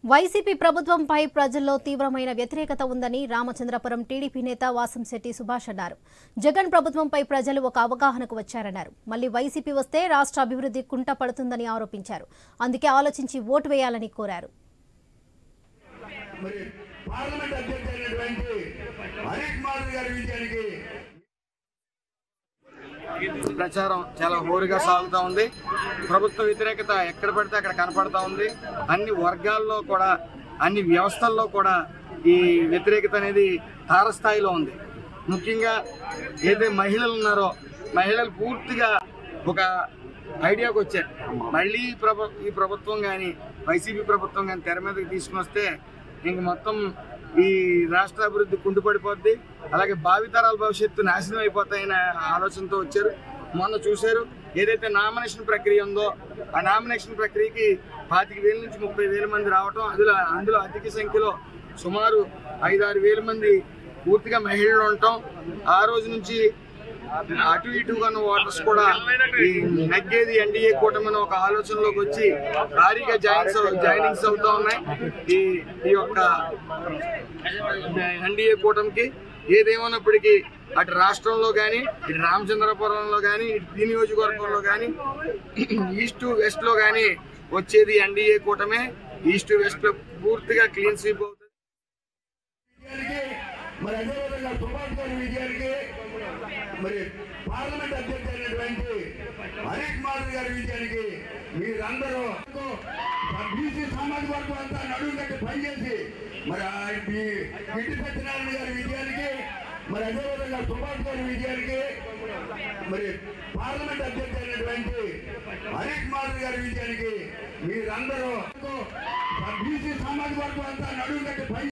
YCP ప్రభుత్వంపై ప్రజల్లో తీవ్రమైన వ్యతిరేకత ఉందని రామచంద్రపురం టీడీపీ నేత వాసంశెట్టి సుభాష్ అన్నారు. జగన్ ప్రభుత్వంపై ప్రజలు ఒక అవగాహనకు వచ్చారన్నారు. మళ్లీ వైసీపీ వస్తే రాష్ట్ర అభివృద్ధి కుంట పడుతుందని ఆరోపించారు. అందుకే ఆలోచించి ఓటు వేయాలని కోరారు. ప్రచారం చాలా హోరుగా సాగుతూ ఉంది. ప్రభుత్వ వ్యతిరేకత ఎక్కడ పడితే అక్కడ కనపడతా ఉంది. అన్ని వర్గాల్లో కూడా, అన్ని వ్యవస్థల్లో కూడా ఈ వ్యతిరేకత అనేది తారస్థాయిలో ఉంది. ముఖ్యంగా ఏదైతే మహిళలు ఉన్నారో, మహిళలు పూర్తిగా ఒక ఐడియాకి వచ్చారు. మళ్ళీ ఈ ప్రభుత్వం కానీ, వైసీపీ ప్రభుత్వం కానీ తెర మీదకి తీసుకుని వస్తే ఇంక మొత్తం ఈ రాష్ట్ర అభివృద్ధి కుంటుపడిపోద్ది, అలాగే భావితరాల భవిష్యత్తు నాశనం అయిపోతాయనే ఆలోచనతో వచ్చారు. మొన్న చూశారు, ఏదైతే నామినేషన్ ప్రక్రియ ఉందో ఆ నామినేషన్ ప్రక్రియకి 25,000 నుంచి 30,000 మంది రావటం, అందులో అధిక సంఖ్యలో సుమారు 5-6 వేల మంది పూర్తిగా మహిళలు ఉండటం, ఆ రోజు నుంచి అటు ఇటుగా ఉన్న ఓటర్స్ కూడా ఈ నగ్గేది ఎన్డీఏ కూటమి ఒక ఆలోచనలోకి వచ్చి భారీగా జాయినింగ్స్ అవుతా ఉన్నాయి. ఈ యొక్క ఎన్డీఏ కూటమికి ఏదేమన్నప్పటికీ అటు రాష్ట్రంలో కానీ, ఇటు రామచంద్రపురంలో కానీ, ఇటు నియోజకవర్గంలో కానీ, ఈస్ట్ వెస్ట్ లో కానీ వచ్చేది ఎన్డీఏ కూటమే. ఈస్ట్ వెస్ట్ లో పూర్తిగా క్లీన్ స్వీప్ అవుతుంది. మరి పార్లమెంట్ అధ్యక్షుడు అయినటువంటి హరీష్ మాధవ్ గారి విజయానికి మీరందరూ బీసీ సామాజిక వర్గం అంతా నడుము కట్టి పనిచేసి మరి గిడ్డి సత్యనారాయణ గారి విజయానికి, మరి అదేవిధంగా సుభాష్ గారి విజయానికి, మరి పార్లమెంట్ అధ్యక్షుడు అయినటువంటి హరీష్ మాధవ్ గారి విజయానికి మీరందరూ బీసీ సామాజిక వర్గం అంతా నడుము కట్టి